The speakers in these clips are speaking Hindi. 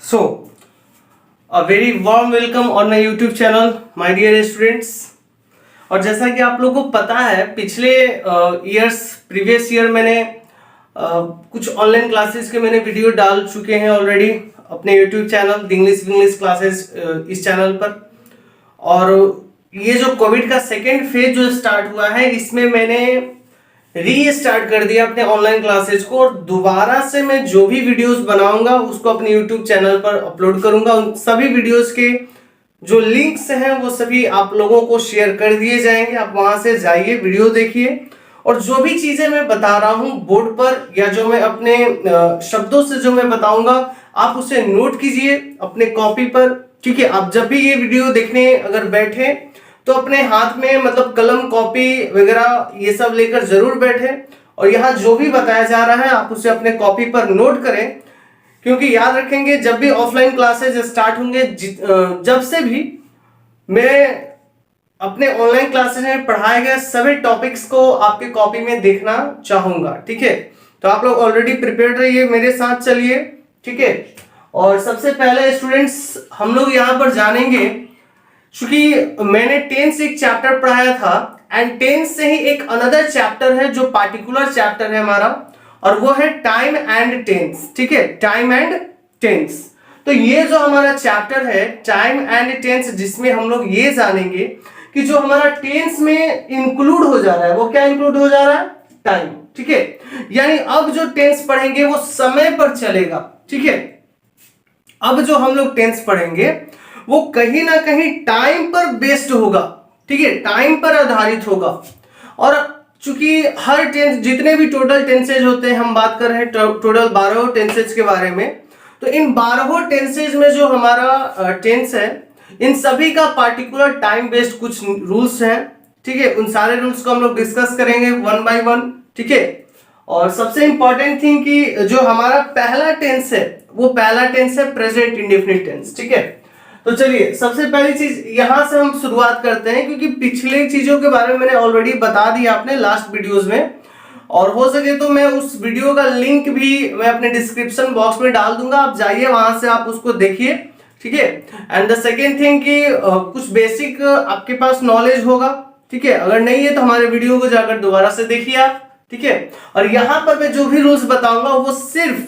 So, a very warm welcome on my YouTube channel, my dear students. और जैसा कि आप लोगों को पता है पिछले प्रीवियस ईयर मैंने कुछ ऑनलाइन क्लासेस के मैंने वीडियो डाल चुके हैं ऑलरेडी अपने YouTube चैनल इंग्लिश क्लासेस इस चैनल पर। और ये जो कोविड का सेकेंड फेज जो स्टार्ट हुआ है इसमें मैंने रीस्टार्ट कर दिया अपने ऑनलाइन क्लासेस को, और दोबारा से मैं जो भी वीडियोस बनाऊंगा उसको अपने YouTube चैनल पर अपलोड करूंगा। उन सभी वीडियोस के जो लिंक्स हैं वो सभी आप लोगों को शेयर कर दिए जाएंगे। आप वहां से जाइए, वीडियो देखिए, और जो भी चीजें मैं बता रहा हूं बोर्ड पर या जो मैं अपने शब्दों से जो मैं बताऊंगा आप उसे नोट कीजिए अपने कॉपी पर, क्योंकि आप जब भी ये वीडियो देखने अगर बैठे तो अपने हाथ में मतलब कलम कॉपी वगैरह ये सब लेकर जरूर बैठे, और यहाँ जो भी बताया जा रहा है आप उसे अपने कॉपी पर नोट करें। क्योंकि याद रखेंगे जब भी ऑफलाइन क्लासेस स्टार्ट होंगे, जब से भी मैं अपने ऑनलाइन क्लासेस में पढ़ाए गए सभी टॉपिक्स को आपके कॉपी में देखना चाहूंगा। ठीक है, तो आप लोग ऑलरेडी प्रिपेयर्ड रहिए, मेरे साथ चलिए। ठीक है, और सबसे पहले स्टूडेंट्स हम लोग यहाँ पर जानेंगे, क्योंकि मैंने टेंस एक चैप्टर पढ़ाया था एंड टेंस से ही एक अनदर चैप्टर है जो पार्टिकुलर चैप्टर है हमारा, और वो है टाइम एंड टेंस। ठीक है, टाइम एंड टेंस। तो ये जो हमारा चैप्टर है टाइम एंड टेंस, जिसमें हम लोग ये जानेंगे कि जो हमारा टेंस में इंक्लूड हो जा रहा है वो क्या इंक्लूड हो जा रहा है, टाइम। ठीक है, यानी अब जो टेंस पढ़ेंगे वो समय पर चलेगा। ठीक है, अब जो हम लोग टेंस पढ़ेंगे वो कहीं ना कहीं टाइम पर बेस्ड होगा। ठीक है, टाइम पर आधारित होगा। और चूंकि हर टेंस जितने भी टोटल टेंसेज होते हैं, हम बात कर रहे हैं टोटल 12 टेंसेज के बारे में, तो इन 12 टेंसेज में जो हमारा टेंस है इन सभी का पार्टिकुलर टाइम बेस्ड कुछ रूल्स हैं। ठीक है, उन सारे रूल्स को हम लोग डिस्कस करेंगे वन बाय वन। ठीक है, और सबसे इंपॉर्टेंट थिंग कि जो हमारा पहला टेंस है वो पहला टेंस है प्रेजेंट इंडेफिनिट टेंस। ठीक है, तो चलिए सबसे पहली चीज यहां से हम शुरुआत करते हैं, क्योंकि पिछले चीजों के बारे में मैंने ऑलरेडी बता दिया आपने लास्ट वीडियोस में, और हो सके तो मैं उस वीडियो का लिंक भी मैं अपने डिस्क्रिप्शन बॉक्स में डाल दूंगा, आप जाइए वहां से आप उसको देखिए। ठीक है, एंड द सेकेंड थिंग कि कुछ बेसिक आपके पास नॉलेज होगा। ठीक है, अगर नहीं है तो हमारे वीडियो को जाकर दोबारा से देखिए आप। ठीक है, और यहां पर मैं जो भी रूल्स बताऊंगा वो सिर्फ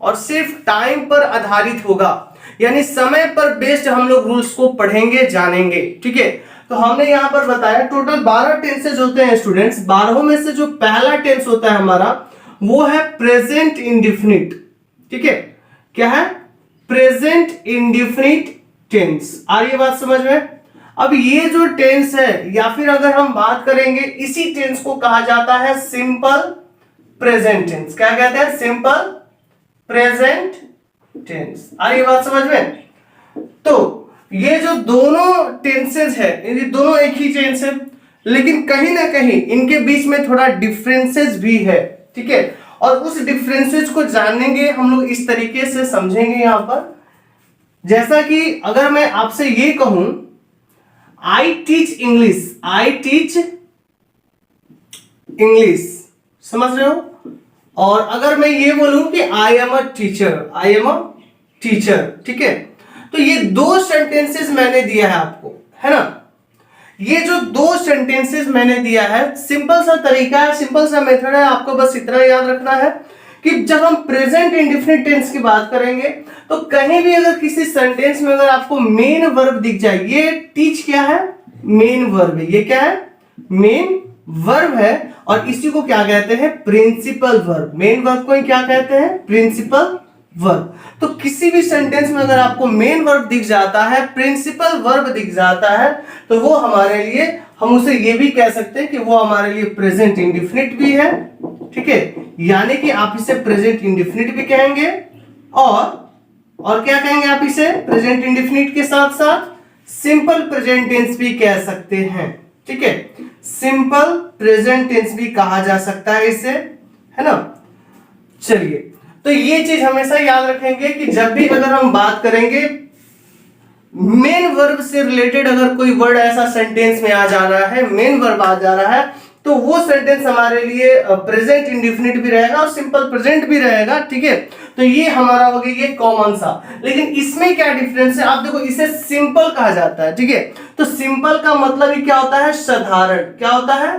और सिर्फ टाइम पर आधारित होगा, यानी समय पर बेस्ड हम लोग रूल्स को पढ़ेंगे जानेंगे। ठीक है, तो हमने यहां पर बताया टोटल 12 टेंसेज होते हैं स्टूडेंट्स। 12 में से जो पहला टेंस होता है हमारा वो है प्रेजेंट इंडेफिनिट। ठीक है, क्या है, प्रेजेंट इंडेफिनिट टेंस। आ रही है बात समझ में? अब ये जो टेंस है, या फिर अगर हम बात करेंगे इसी टेंस को कहा जाता है सिंपल प्रेजेंट टेंस। क्या कहते हैं, सिंपल प्रेजेंट टेंस। आ रही बात समझ में? तो ये जो दोनों टेंसेस है ये दोनों एक ही टेंस है, लेकिन कहीं ना कहीं इनके बीच में थोड़ा डिफरेंसेस भी है। ठीक है, और उस डिफरेंसेस को जानेंगे हम लोग, इस तरीके से समझेंगे यहां पर। जैसा कि अगर मैं आपसे ये कहूं I teach English, I teach English, समझ रहे हो? और अगर मैं ये बोलूं कि I am a teacher, I am a teacher. ठीक है, तो ये दो सेंटेंसेस मैंने दिया है आपको, है ना? ये जो दो सेंटेंसेस मैंने दिया है, सिंपल सा तरीका है, सिंपल सा मेथड है, आपको बस इतना याद रखना है कि जब हम प्रेजेंट इंडेफिनिट टेंस की बात करेंगे तो कहीं भी अगर किसी सेंटेंस में अगर आपको मेन वर्ब दिख जाए, ये टीच क्या है, मेन वर्ब है। ये क्या है, मेन वर्ब है, और इसी को क्या कहते हैं, प्रिंसिपल वर्ब। मेन वर्ब को क्या कहते हैं, प्रिंसिपल वर्ब। तो किसी भी सेंटेंस में अगर आपको मेन वर्ब दिख जाता है, प्रिंसिपल वर्ब दिख जाता है, तो वो हमारे लिए, हम उसे ये भी कह सकते हैं कि वो हमारे लिए प्रेजेंट इंडेफिनिट भी है। ठीक है, यानी कि आप इसे प्रेजेंट इंडेफिनिट भी कहेंगे, और क्या कहेंगे आप इसे, प्रेजेंट इंडेफिनिट के साथ साथ सिंपल प्रेजेंट टेंस भी कह सकते हैं। ठीक है, सिंपल प्रेजेंट टेंस भी कहा जा सकता है इसे, है ना? चलिए, तो ये चीज हमेशा याद रखेंगे कि जब भी अगर हम बात करेंगे मेन वर्ब से रिलेटेड, अगर कोई वर्ड ऐसा सेंटेंस में आ जा रहा है, मेन वर्ब आ जा रहा है, तो वो सेंटेंस हमारे लिए प्रेजेंट इंडेफिनिट भी रहेगा और सिंपल प्रेजेंट भी रहेगा, ठीक है। तो ये हमारा हो गया ये कॉमन सा। लेकिन इसमें क्या डिफरेंस है, आप देखो इसे सिंपल कहा जाता है, ठीक है। तो सिंपल का मतलब ही क्या होता है, साधारण। क्या होता है,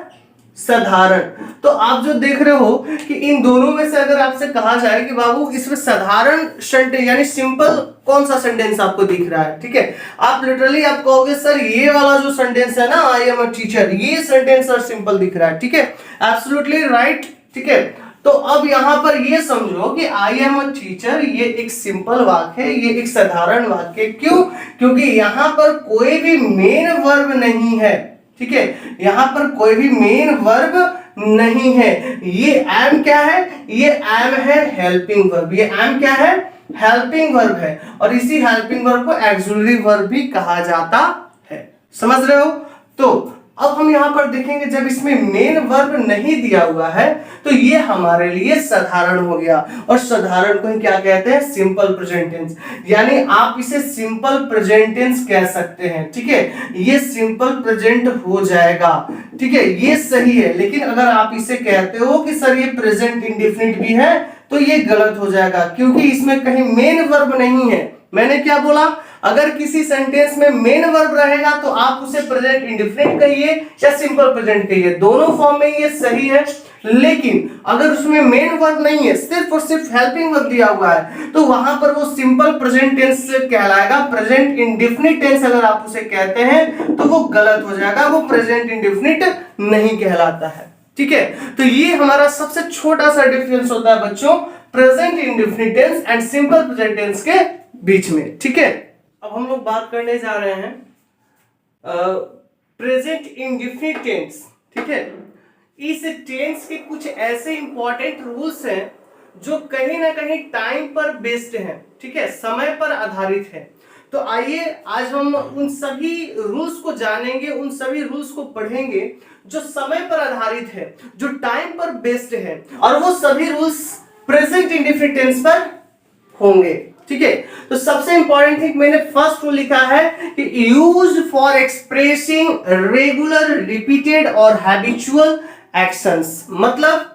साधारण। तो आप जो देख रहे हो कि इन दोनों में से अगर आपसे कहा जाए कि बाबू इसमें साधारण सेंटेंस यानी सिंपल कौन सा सेंटेंस आपको दिख रहा है, ठीक है, आप लिटरली आप कहोगे सर ये वाला जो सेंटेंस है ना, आई एम अ टीचर, ये सेंटेंस सर सिंपल दिख रहा है, ठीक है, एब्सोल्युटली राइट, ठीक है। तो अब यहां पर ये समझो कि आई एम अ टीचर ये एक सिंपल वाक्य है, ये एक साधारण वाक्य। क्यों? क्योंकि यहां पर कोई भी मेन वर्ब नहीं है, ठीक है, यहां पर कोई भी मेन वर्ब नहीं है। ये एम क्या है, ये एम है हेल्पिंग वर्ब, ये एम क्या है, हेल्पिंग वर्ब है, और इसी हेल्पिंग वर्ब को ऑक्सिलरी वर्ब भी कहा जाता है। समझ रहे हो? तो अब हम यहां पर देखेंगे जब इसमें मेन वर्ब नहीं दिया हुआ है तो ये हमारे लिए साधारण हो गया, और साधारण को क्या कहते हैं, सिंपल प्रेजेंट टेंस। यानी आप इसे सिंपल प्रेजेंट टेंस कह सकते हैं, ठीक है, ये सिंपल प्रेजेंट हो जाएगा, ठीक है, ये सही है। लेकिन अगर आप इसे कहते हो कि सर ये प्रेजेंट इंडेफिनिट भी है तो ये गलत हो जाएगा, क्योंकि इसमें कहीं मेन वर्ब नहीं है। मैंने क्या बोला, अगर किसी सेंटेंस में मेन वर्ब रहेगा तो आप उसे प्रेजेंट इंडेफिनिट कहिए या सिंपल प्रेजेंट कहिए, दोनों फॉर्म में ये सही है। लेकिन अगर उसमें मेन वर्ब नहीं है, सिर्फ और सिर्फ हेल्पिंग वर्ब दिया हुआ है, तो वहां पर वो सिंपल प्रेजेंट टेंस कहलाएगा। प्रेजेंट इंडेफिनिट टेंस अगर आप उसे कहते हैं तो वो गलत हो जाएगा, वो प्रेजेंट इंडेफिनिट नहीं कहलाता है, ठीक है। तो ये हमारा सबसे छोटा सा डिफरेंस होता है बच्चों, present indefinite tense and simple present tense के बीच में, ठीक है। अब हम लोग बात करने जा रहे हैं प्रेजेंट इंडेफिनिट टेंस, ठीक है। इस टेंस के कुछ ऐसे इंपॉर्टेंट रूल्स हैं जो कहीं ना कहीं टाइम पर बेस्ड हैं, ठीक है, समय पर आधारित है। तो आइए आज हम उन सभी रूल्स को जानेंगे, उन सभी रूल्स को पढ़ेंगे जो समय पर आधारित है, जो टाइम पर बेस्ड है, और वो सभी रूल्स प्रेजेंट इंडेफिनिट टेंस पर होंगे, ठीक है। तो सबसे इंपॉर्टेंट थिंग मैंने फर्स्ट रूल लिखा है कि used for expressing regular repeated और हैबिचुअल एक्शंस। मतलब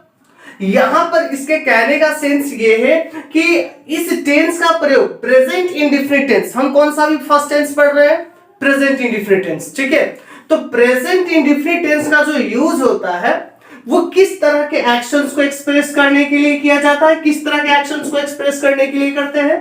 यहां पर इसके कहने का सेंस ये है कि इस टेंस का प्रयोग प्रेजेंट इंडेफिनिट टेंस, हम कौन सा भी फर्स्ट टेंस पढ़ रहे हैं, प्रेजेंट इंडेफिनिट टेंस, ठीक है। तो प्रेजेंट इंडेफिनिट टेंस का जो यूज होता है वो किस तरह के एक्शंस को एक्सप्रेस करने के लिए किया जाता है, किस तरह के एक्शंस को एक्सप्रेस करने के लिए करते हैं।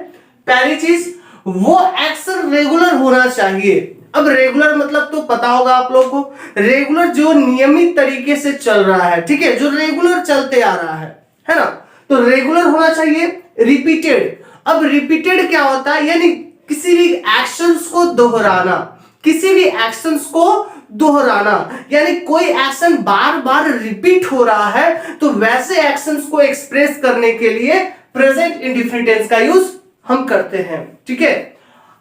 पहली चीज, वो एक्शन रेगुलर होना चाहिए। अब रेगुलर मतलब तो पता होगा आप लोगों को, रेगुलर जो नियमित तरीके से चल रहा है, ठीक है, जो रेगुलर चलते आ रहा है ना, तो रेगुलर होना चाहिए। रिपीटेड, अब रिपीटेड क्या होता है, यानी किसी भी एक्शंस को दोहराना, किसी भी एक्शंस को दोहराना, यानी कोई एक्शन बार बार रिपीट हो रहा है तो वैसे एक्शंस को एक्सप्रेस करने के लिए प्रेजेंट इंडेफिनिट टेंस का यूज हम करते हैं, ठीक है।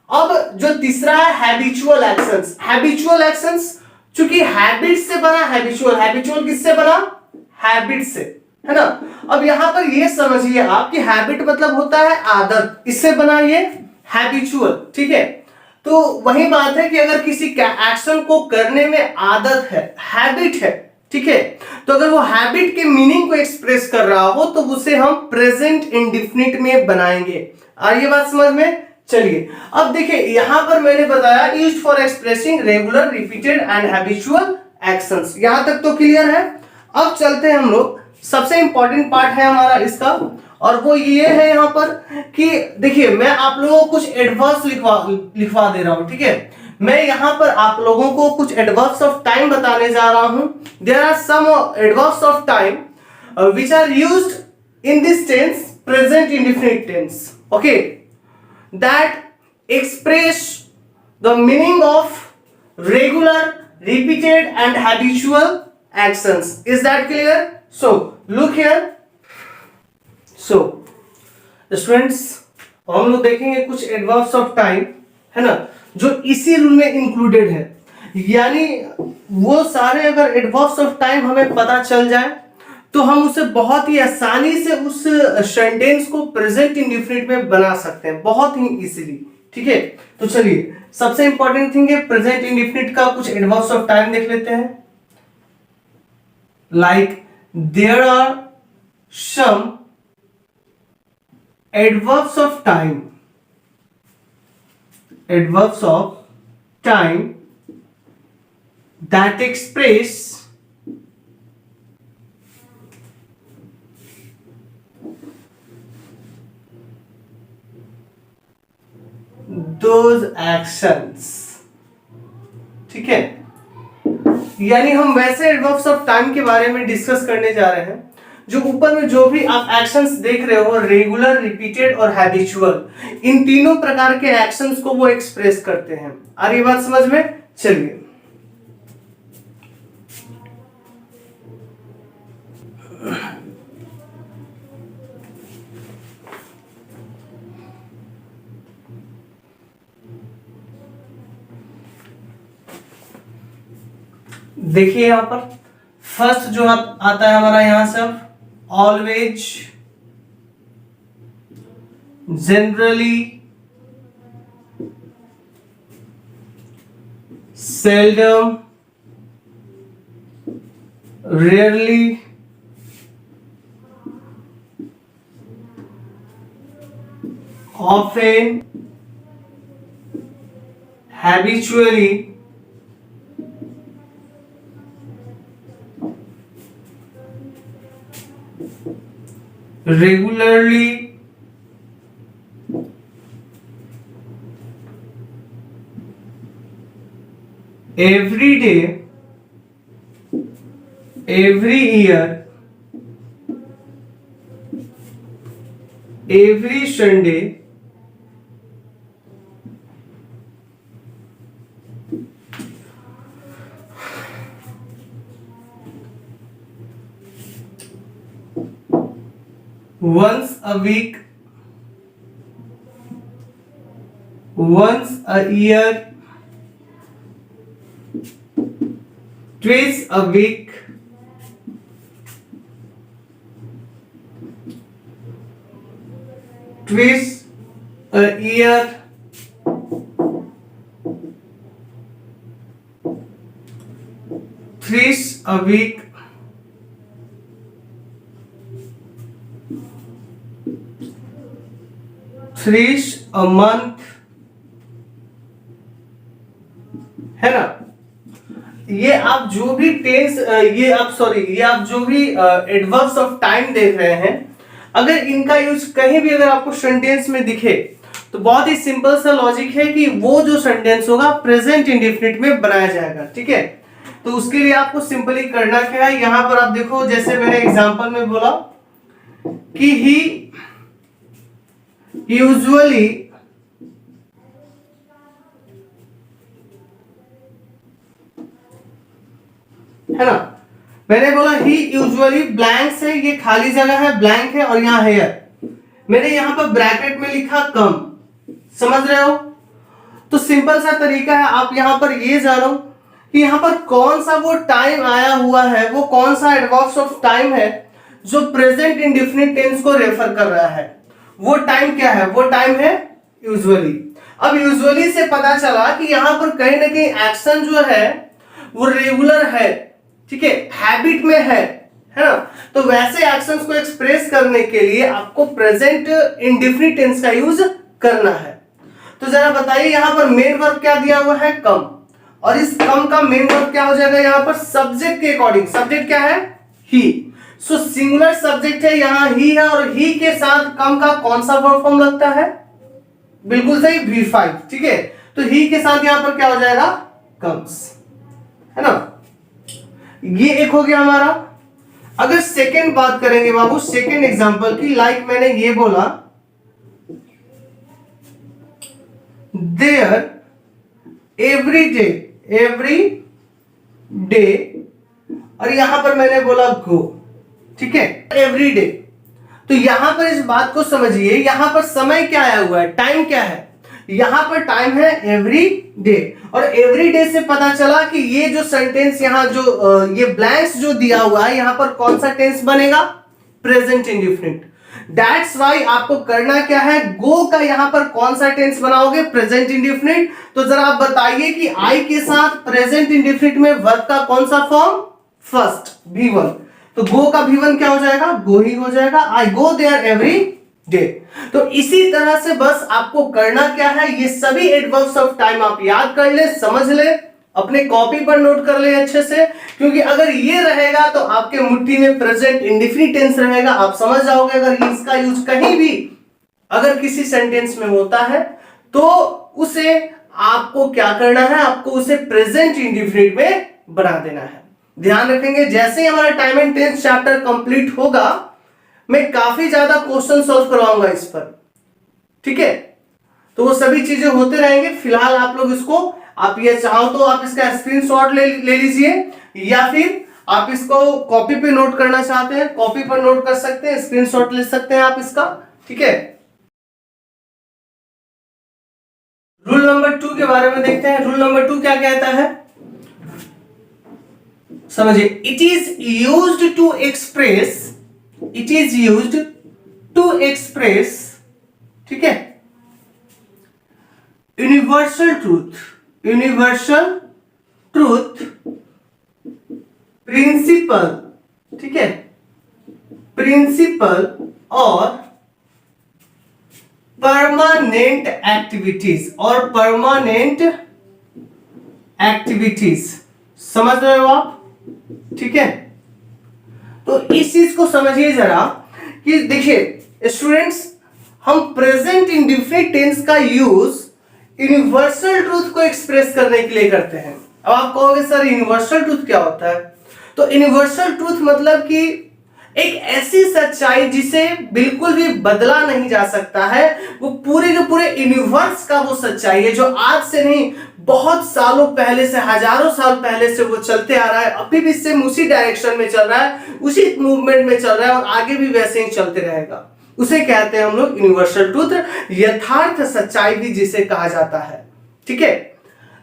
अब जो तीसरा है हैबिचुअल एक्शंस। हैबिचुअल एक्शंस चूंकि हैबिट से बना, हैबिचुअल, हैबिचुअल किससे बना, हैबिट से, है ना। अब यहां पर ये समझिए आप कि हैबिट मतलब होता है आदत, इससे बना ये हैबिचुअल, ठीक है। तो वही बात है कि अगर किसी एक्शन को करने में आदत है, हैबिट है, ठीक है, तो अगर वो हैबिट के मीनिंग को एक्सप्रेस कर रहा हो तो उसे हम प्रेजेंट इंडेफिनिट में बनाएंगे। और ये बात समझ में, चलिए अब देखिए यहां पर मैंने बताया used for expressing regular repeated and habitual actions, यहां तक तो क्लियर है। अब चलते हैं हम लोग, सबसे इंपॉर्टेंट पार्ट है हमारा इसका, और वो ये है यहां पर कि देखिए मैं आप लोगों को कुछ एडवर्ब्स लिखवा दे रहा हूं, ठीक है। मैं यहां पर आप लोगों को कुछ एडवर्ब्स ऑफ टाइम बताने जा रहा हूं। There are some adverbs of time which are used in this tense, present indefinite tense, okay, that express the meaning of regular, repeated and habitual actions. Is that clear? So look here. So students, हम लोग देखेंगे कुछ adverbs of time, है ना, जो इसी रूल में इंक्लूडेड है। यानी वो सारे अगर adverbs of time हमें पता चल जाए तो हम उसे बहुत ही आसानी से उस सेंटेंस को प्रेजेंट इंडेफिनिट में बना सकते हैं, बहुत ही इजीली, ठीक है। तो चलिए सबसे इंपॉर्टेंट थिंग है प्रेजेंट इंडेफिनिट का कुछ एडवर्ब्स ऑफ टाइम देख लेते हैं। Like there are some adverbs of time, adverbs of time that express those actions, ठीक है। यानी हम वैसे एडवर्ब्स ऑफ टाइम के बारे में डिस्कस करने जा रहे हैं जो ऊपर में जो भी आप एक्शंस देख रहे हो, रेगुलर, रिपीटेड और हैबिचुअल, इन तीनों प्रकार के एक्शंस को वो एक्सप्रेस करते हैं। आ रही बात समझ में? चलिए देखिए यहां पर फर्स्ट जो आता है हमारा यहां से always, generally, seldom, rarely, often, habitually, regularly, every day, every year, every Sunday, once a week, once a year, twice a week, twice a year, thrice a week, thrice a month, है ना। ये आप जो भी टेंस ये आप जो भी एडवर्ब्स ऑफ टाइम देख रहे हैं, अगर इनका यूज कहीं भी अगर आपको सेंटेंस में दिखे तो बहुत ही सिंपल सा लॉजिक है कि वो जो सेंटेंस होगा प्रेजेंट इंडेफिनिट में बनाया जाएगा, ठीक है। तो उसके लिए आपको सिंपली करना क्या है, यहां पर आप देखो जैसे मैंने एग्जांपल में बोला कि ही यूजुअली है ना, मैंने बोला ही यूजुअली ब्लैंक से, ये खाली जगह है, ब्लैंक है और यहां है, मैंने यहां पर ब्रैकेट में लिखा कम, समझ रहे हो। तो सिंपल सा तरीका है, आप यहां पर ये जानो कि यहां पर कौन सा वो टाइम आया हुआ है, वो कौन सा एडवर्ब्स ऑफ टाइम है जो प्रेजेंट इंडेफिनिट टेंस को रेफर कर रहा है। वो टाइम क्या है? वो टाइम है यूजुअली। अब यूजुअली से पता चला कि यहां पर कहीं ना कहीं एक्शन जो है वो रेगुलर है, ठीक है, हैबिट में है ना। तो वैसे एक्शंस को एक्सप्रेस करने के लिए आपको प्रेजेंट इंडेफिनिट टेंस का यूज करना है। तो जरा बताइए यहां पर मेन वर्ब क्या दिया हुआ है? कम, और इस कम का मेन वर्ब क्या हो जाएगा यहां पर? सब्जेक्ट के अकॉर्डिंग, सब्जेक्ट क्या है? ही। सो सिंगुलर सब्जेक्ट है, यहां ही है, और ही के साथ कम का कौन सा वर्ब फॉर्म लगता है? बिल्कुल सही, V5, ठीक है। तो ही के साथ यहां पर क्या हो जाएगा? कम्स, है ना। ये एक हो गया हमारा। अगर सेकेंड बात करेंगे बाबू, सेकेंड एग्जांपल की, लाइक मैंने ये बोला देयर एवरी डे, और यहां पर मैंने बोला गो, ठीक है, एवरी डे। तो यहां पर इस बात को समझिए, यहां पर समय क्या आया हुआ है, टाइम क्या है? यहां पर टाइम है एवरी डे, और एवरी डे से पता चला कि ये जो सेंटेंस यहां जो ये ब्लैंक्स जो दिया हुआ है, यहां पर कौन सा टेंस बनेगा? Present indefinite. दैट्स वाई आपको करना क्या है, गो का यहां पर कौन सा टेंस बनाओगे? Present indefinite. तो जरा आप बताइए कि आई के साथ प्रेजेंट इंडेफिनिट में वर्ब का कौन सा फॉर्म? First, V1। तो गो का V1 क्या हो जाएगा? गो ही हो जाएगा। आई गो देयर एवरी डे। तो इसी तरह से बस आपको करना क्या है, ये सभी एडवर्ब्स ऑफ टाइम आप याद कर ले, समझ ले, अपने कॉपी पर नोट कर ले अच्छे से, क्योंकि अगर ये रहेगा तो आपके मुट्ठी में प्रेजेंट इंडेफिनिट टेंस रहेगा, आप समझ जाओगे। अगर इसका यूज कहीं भी अगर किसी सेंटेंस में होता है तो उसे आपको क्या करना है, आपको उसे प्रेजेंट इंडेफिनिट में बना देना है। ध्यान रखेंगे, जैसे ही हमारा time and tense chapter complete होगा मैं काफी ज्यादा क्वेश्चन सॉल्व करवाऊंगा इस पर, ठीक है। तो वो सभी चीजें होते रहेंगे। फिलहाल आप लोग इसको, आप ये चाहो तो आप इसका स्क्रीनशॉट ले लीजिए, या फिर आप इसको कॉपी पे नोट करना चाहते हैं कॉपी पर नोट कर सकते हैं, स्क्रीनशॉट ले सकते हैं आप इसका, ठीक है। रूल नंबर 2 के बारे में देखते हैं। रूल नंबर 2 क्या कहता है, समझिए। It is used to express, it is used to express, ठीक है, universal truth, universal truth, principle, ठीक है, प्रिंसिपल और परमानेंट एक्टिविटीज, और परमानेंट एक्टिविटीज, समझ रहे हो आप, ठीक है। तो इस चीज को समझिए जरा कि देखिए स्टूडेंट्स, हम प्रेजेंट इंडेफिनिट टेंस का यूज यूनिवर्सल ट्रूथ को एक्सप्रेस करने के लिए करते हैं। अब आप कहोगे सर यूनिवर्सल ट्रूथ क्या होता है, तो यूनिवर्सल ट्रूथ मतलब कि एक ऐसी सच्चाई जिसे बिल्कुल भी बदला नहीं जा सकता है, वो पूरे के पूरे यूनिवर्स का वो सच्चाई है जो आज से नहीं बहुत सालों पहले से, हजारों साल पहले से वो चलते आ रहा है, अभी भी सेम उसी डायरेक्शन में चल रहा है, उसी मूवमेंट में चल रहा है और आगे भी वैसे ही चलते रहेगा। उसे कहते हैं हम लोग यूनिवर्सल ट्रूथ, यथार्थ सच्चाई भी जिसे कहा जाता है, ठीक है।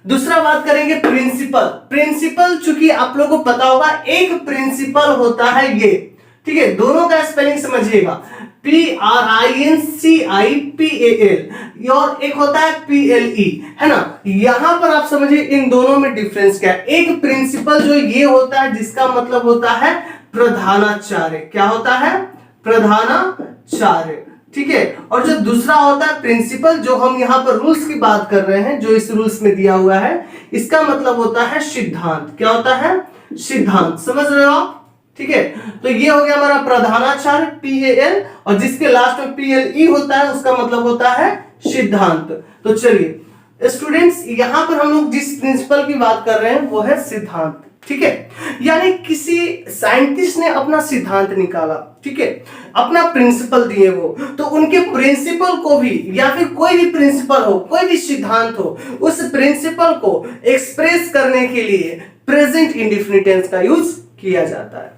दूसरा बात करेंगे प्रिंसिपल। प्रिंसिपल चूंकि आप लोगों को पता होगा एक प्रिंसिपल होता है ये, ठीक है, दोनों का स्पेलिंग समझिएगा, PRINCIPAL और एक होता है PLE, है ना। यहां पर आप समझिए इन दोनों में डिफरेंस क्या है। एक प्रिंसिपल जो ये होता है जिसका मतलब होता है प्रधानाचार्य, क्या होता है, प्रधानाचार्य, ठीक है। और जो दूसरा होता है प्रिंसिपल, जो हम यहाँ पर रूल्स की बात कर रहे हैं, जो इस रूल्स में दिया हुआ है, इसका मतलब होता है सिद्धांत। क्या होता है, सिद्धांत, समझ रहे हो आप, ठीक है। तो ये हो गया हमारा प्रधानाचार्य PAL, और जिसके लास्ट में PLE होता है उसका मतलब होता है सिद्धांत। तो चलिए स्टूडेंट्स, यहां पर हम लोग जिस प्रिंसिपल की बात कर रहे हैं वो है सिद्धांत, ठीक है। यानी किसी साइंटिस्ट ने अपना सिद्धांत निकाला, ठीक है, अपना प्रिंसिपल दिए वो, तो उनके प्रिंसिपल को भी, या फिर कोई भी प्रिंसिपल हो, कोई भी सिद्धांत हो, उस प्रिंसिपल को एक्सप्रेस करने के लिए प्रेजेंट इंडेफिनिट टेंस का यूज किया जाता है,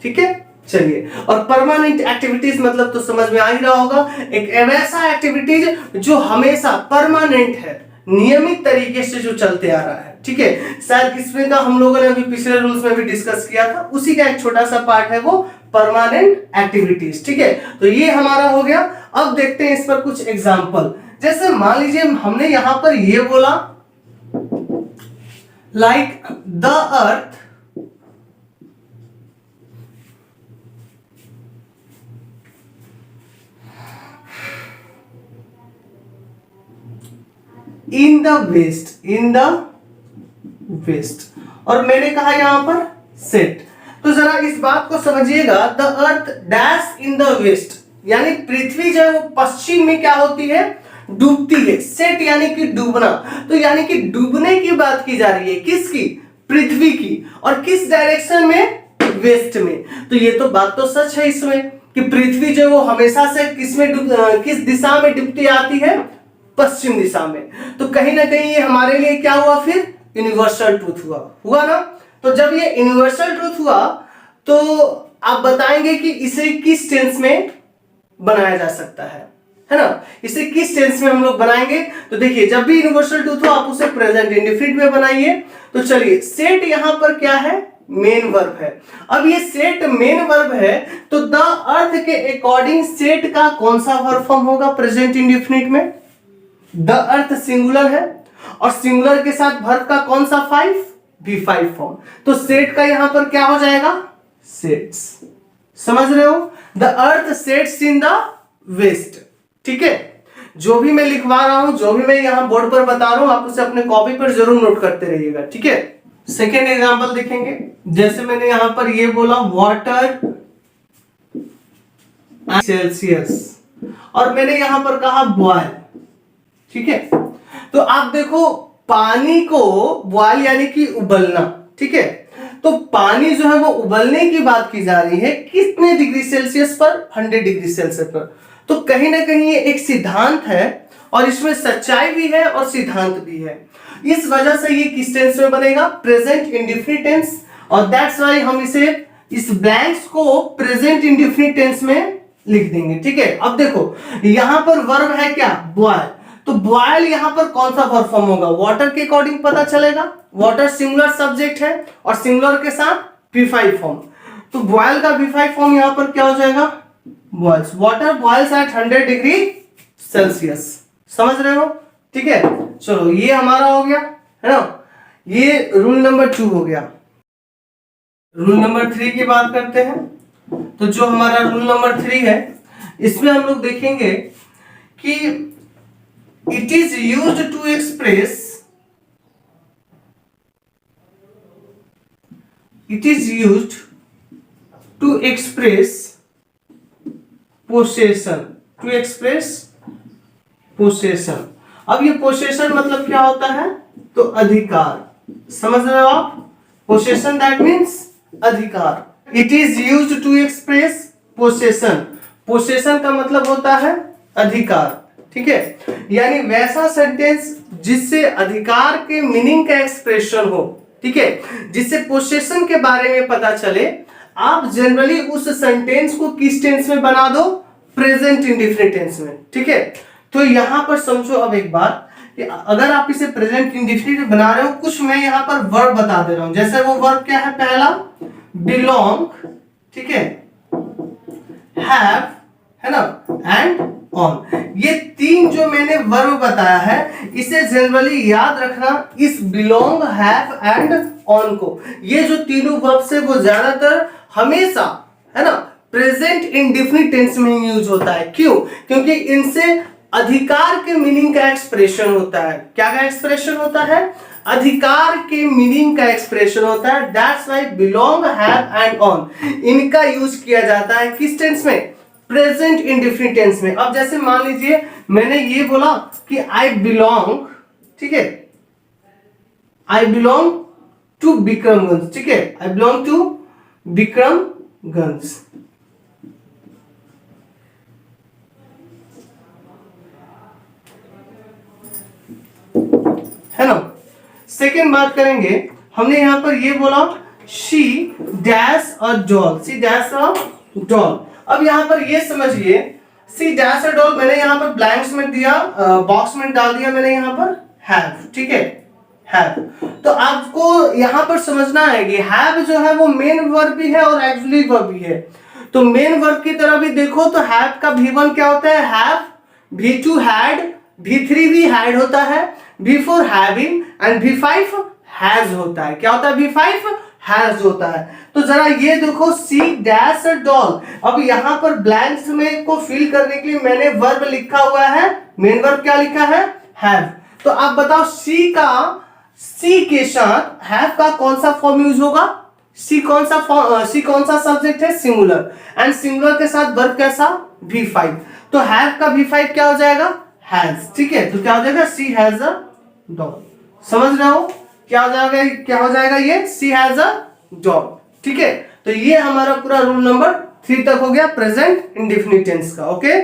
ठीक है। चलिए, और परमानेंट एक्टिविटीज मतलब तो समझ में आ ही रहा होगा, एक ऐसा एक्टिविटीज जो हमेशा परमानेंट है, नियमित तरीके से जो चलते आ रहा है, ठीक है। शायद इसमें का हम लोगों ने अभी पिछले रूल्स में भी डिस्कस किया था, उसी का एक छोटा सा पार्ट है वो परमानेंट एक्टिविटीज, ठीक है। तो ये हमारा हो गया। अब देखते हैं इस पर कुछ एग्जांपल। जैसे मान लीजिए हमने यहां पर ये बोला, like the earth in the west, in the west, और मैंने कहा यहां पर सेट। तो जरा इस बात को समझिएगा, the earth dash in the west, यानी पृथ्वी जो है वो पश्चिम में क्या होती है, डूबती है। सेट यानी कि डूबना, तो यानी कि डूबने की बात की जा रही है, किसकी, पृथ्वी की, और किस डायरेक्शन में, वेस्ट में। तो ये तो बात तो सच है इसमें कि पृथ्वी जो वो हमेशा से किस दिशा में डूबती आती है, पश्चिम दिशा में। तो कहीं ना कहीं ये हमारे लिए क्या हुआ, फिर यूनिवर्सल ट्रूथ हुआ ना। तो जब ये यूनिवर्सल ट्रूथ हुआ तो आप बताएंगे कि इसे किस टेंस में बनाया जा सकता है ना, इसे किस टेंस में हम लोग बनाएंगे। तो देखिए, जब भी यूनिवर्सल ट्रूथ हो आप उसे प्रेजेंट इंडेफिनिट में बनाइए। तो चलिए, सेट यहां पर क्या है, मेन वर्ब है। अब ये सेट मेन वर्ब है, तो द अर्थ के अकॉर्डिंग सेट का कौन सा वर्ब फॉर्म होगा प्रेजेंट इंडेफिनिट में, द अर्थ सिंगुलर है, और सिंगुलर के साथ वर्ब का कौन सा V5 फॉर्म। तो सेट का यहां पर क्या हो जाएगा, सेट्स, समझ रहे हो, the earth sets in the west. ठीक है, जो भी मैं लिखवा रहा हूं, जो भी मैं यहाँ बोर्ड पर बता रहा हूं, आप उसे अपने कॉपी पर जरूर नोट करते रहिएगा। ठीक है, सेकेंड एग्जांपल देखेंगे। जैसे मैंने यहां पर ये बोला वाटर सेल्सियस, और मैंने यहां पर कहा बॉयल। ठीक है, तो आप देखो पानी को बॉयल यानी कि उबलना। ठीक है, तो पानी जो है वो उबलने की बात की जा रही है कितने डिग्री सेल्सियस पर? 100 डिग्री सेल्सियस पर। तो कहीं ना कहीं ये एक सिद्धांत है और इसमें सच्चाई भी है और सिद्धांत भी है। इस वजह से ये किस टेंस में बनेगा? Present indefinite tense. और दैट्स व्हाई हम इसे इस ब्लैंक्स को प्रेजेंट इंडेफिनिट टेंस में लिख देंगे। ठीक है, अब देखो यहां पर वर्ब है क्या? बॉयल। तो बॉयल यहां पर कौन सा वर्ब फॉर्म होगा? वाटर के अकॉर्डिंग पता चलेगा। वाटर सिंगुलर सब्जेक्ट है और सिंगुलर के साथ V5 फॉर्म। तो बॉयल का V5 फॉर्म यहां पर क्या हो जाएगा? Boils. Water boils at 100 degree Celsius. समझ रहे हो? ठीक है, चलो ये हमारा हो गया है ना, ये रूल नंबर 2 हो गया। रूल नंबर 3 की बात करते हैं। तो जो हमारा रूल नंबर 3 है, इसमें हम लोग देखेंगे कि it is used to express, it is used to express possession, to express possession। अब ये possession मतलब क्या होता है? तो अधिकार। समझ रहे हो आप? possession that means अधिकार। it is used to express possession, possession का मतलब होता है अधिकार। ठीक है, यानी वैसा सेंटेंस जिससे अधिकार के मीनिंग का एक्सप्रेशन हो। ठीक है, जिससे पोसेशन के बारे में पता चले, आप जनरली उस सेंटेंस को किस टेंस में बना दो? प्रेजेंट इंडेफिनिट टेंस में। ठीक है, तो यहां पर समझो अब एक बात कि अगर आप इसे प्रेजेंट इंडेफिनिट बना रहे हो, कुछ मैं यहां पर वर्ब बता दे रहा हूं। जैसे वो वर्ब क्या है? पहला बिलोंग, ठीक है, हैव, है ना, एंड ऑन। ये 3 जो मैंने वर्ब बताया है, इसे जनरली याद रखना, इस बिलोंग, हैव एंड ऑन को। ये जो तीनों वर्ब्स है वो ज्यादातर हमेशा, है ना, प्रेजेंट इंडेफिनिट टेंस में यूज होता है। क्यों? क्योंकि इनसे अधिकार के मीनिंग का एक्सप्रेशन होता है। क्या का एक्सप्रेशन होता है? अधिकार के मीनिंग का एक्सप्रेशन होता है। That's why belong, have and on इनका यूज किया जाता है किस टेंस में? प्रेजेंट इंडेफिनिट टेंस में। अब जैसे मान लीजिए मैंने ये बोला कि आई बिलोंग, ठीक है, आई बिलोंग टू विक्रमगंज। ठीक है, आई बिलोंग टू विक्रमगंज। है ना। सेकेंड बात करेंगे, हमने यहां पर ये बोला she dash a doll, she dash a doll. अब यहां पर ये समझिए, सी डैश अ डॉल मैंने यहां पर ब्लैंक्स में दिया, बॉक्स में डाल दिया मैंने यहां पर हैव। ठीक है, हैव। तो आपको यहां पर समझना है कि हैव जो है वो मेन वर्ब भी है और एक्चुअली वर्ब भी है। तो मेन वर्ब की तरह भी देखो तो हैव का V1 क्या होता है? हैव, V2 हैड, V3 भी हैड होता है, V4 having and V5 has होता है। क्या होता है? V5 हैज होता है। तो जरा ये देखो सी डैश डॉल। अब यहां पर ब्लैंक्स में को फिल करने के लिए मैंने वर्ब लिखा हुआ है, मेन वर्ब क्या लिखा है? हैव। तो आप बताओ सी का, सी के साथ हैव का कौन सा फॉर्म यूज होगा? सी कौन सा सब्जेक्ट है? सिंगुलर। एंड सिंगुलर के साथ वर्ब कैसा? V5। तो हैव का V5 क्या हो जाएगा? हैज। ठीक है, तो क्या हो जाएगा? सी हैज अ डॉग। समझ रहे हो क्या हो जाएगा? क्या हो जाएगा ये? सी हैज अ डॉग। ठीक है, तो ये हमारा पूरा रूल नंबर 3 तक हो गया प्रेजेंट इंडेफिनिट टेंस का। ओके।